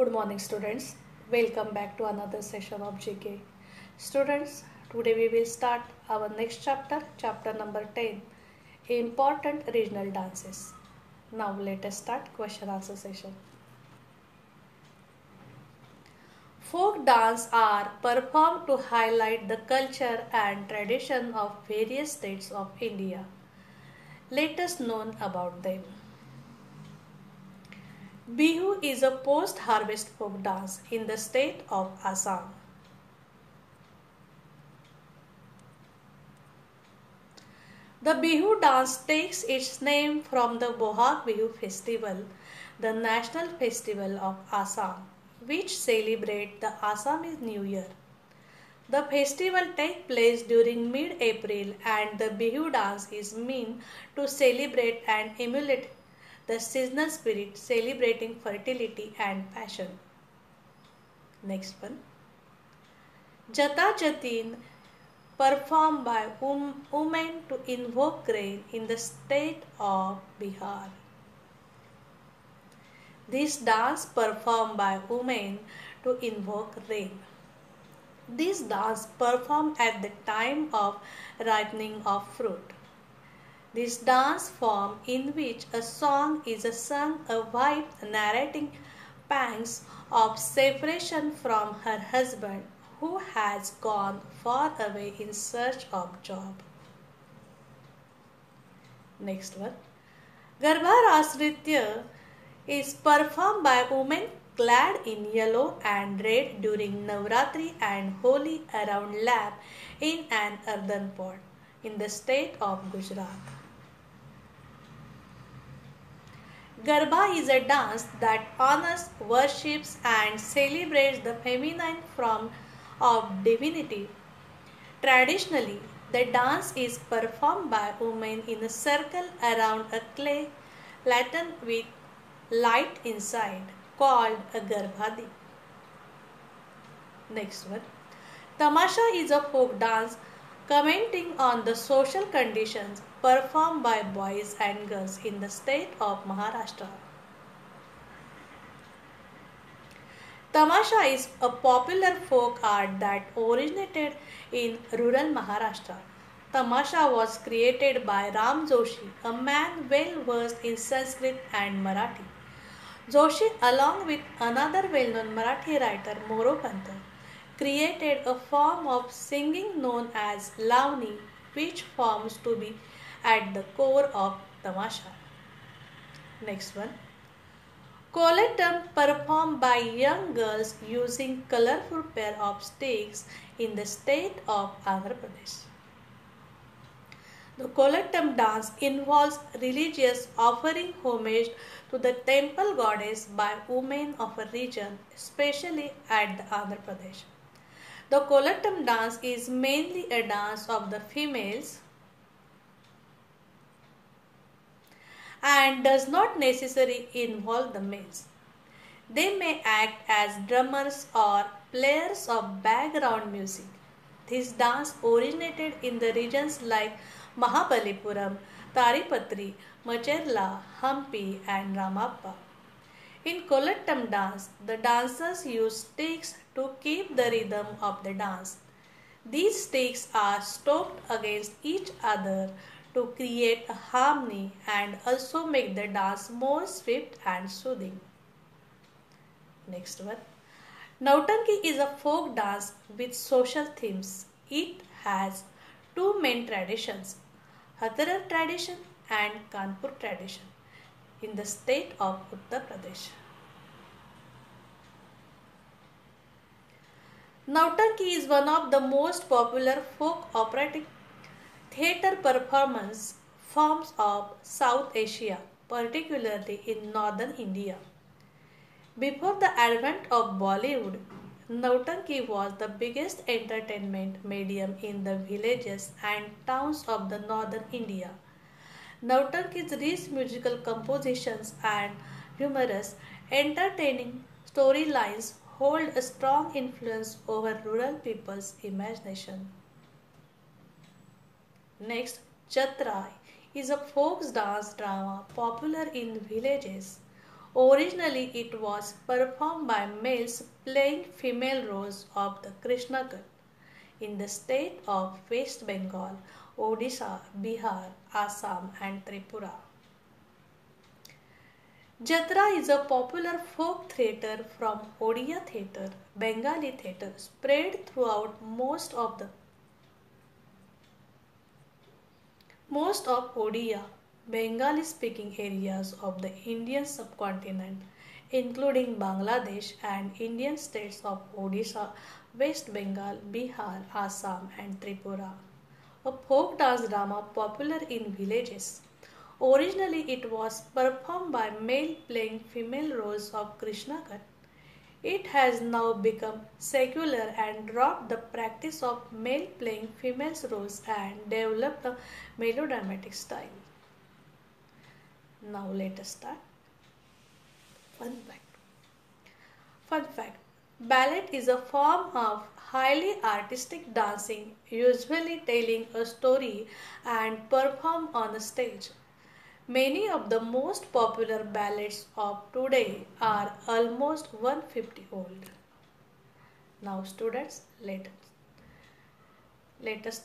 Good morning students. Welcome back to another session of GK. Students, today we will start our next chapter, chapter number 10, important regional dances. Now let us start question answer session. Folk dance are performed to highlight the culture and tradition of various states of India. Let us know about them. Bihu is a post-harvest folk dance in the state of Assam. The Bihu dance takes its name from the Bohag Bihu festival, the national festival of Assam, which celebrates the Assamese New Year. The festival takes place during mid-April and the Bihu dance is meant to celebrate and emulate the seasonal spirit, celebrating fertility and passion. Next one. Jata Jatin, performed by women to invoke rain in the state of Bihar. This dance performed by women to invoke rain. This dance performed at the time of ripening of fruit. This dance form in which a song is sung a wife narrating pangs of separation from her husband who has gone far away in search of job. Next one. Garba Ras Nritya is performed by women clad in yellow and red during Navratri and Holi around lamp in an earthen pot in the state of Gujarat. Garba is a dance that honors, worships and celebrates the feminine form of divinity. Traditionally, the dance is performed by women in a circle around a clay lantern with light inside, called a Garbhadi. Next one. Tamasha is a folk dance commenting on the social conditions performed by boys and girls in the state of Maharashtra. Tamasha is a popular folk art that originated in rural Maharashtra. Tamasha was created by Ram Joshi, a man well versed in Sanskrit and Marathi. Joshi, along with another well-known Marathi writer Moropant, created a form of singing known as Lavani, which forms to be at the core of Tamasha. Next one. Kolattam, performed by young girls using colorful pair of sticks in the state of Andhra Pradesh. The Kolattam dance involves religious offering homage to the temple goddess by women of a region, especially at the Andhra Pradesh. The Kolattam dance is mainly a dance of the females and does not necessarily involve the males. They may act as drummers or players of background music. This dance originated in the regions like Mahabalipuram, Taripatri, Macherla, Hampi and Ramappa. In Kolattam dance, the dancers use sticks to keep the rhythm of the dance. These sticks are stroked against each other to create a harmony and also make the dance more swift and soothing. Next one. Nautanki is a folk dance with social themes. It has two main traditions, Hatharar tradition and Kanpur tradition in the state of Uttar Pradesh. Nautanki is one of the most popular folk operatic theatre performance forms of South Asia, particularly in northern India. Before the advent of Bollywood, Nautanki was the biggest entertainment medium in the villages and towns of the northern India. Nautanki's rich musical compositions and humorous, entertaining storylines hold a strong influence over rural people's imagination. Next, Jatra is a folk dance drama popular in villages. Originally, it was performed by males playing female roles of the Krishnakal in the state of West Bengal, Odisha, Bihar, Assam, and Tripura. Jatra is a popular folk theatre from Odia theatre, Bengali theatre, spread throughout most of Odia, Bengali speaking areas of the Indian subcontinent, including Bangladesh and Indian states of Odisha, West Bengal, Bihar, Assam, and Tripura. A folk dance drama popular in villages. Originally, it was performed by male playing female roles of Krishnakar. It has now become secular and dropped the practice of male playing female roles and developed a melodramatic style. Now let us start. Fun fact. Fun fact. Ballet is a form of highly artistic dancing, usually telling a story and performed on a stage. Many of the most popular ballets of today are almost 150 old. Now students, let us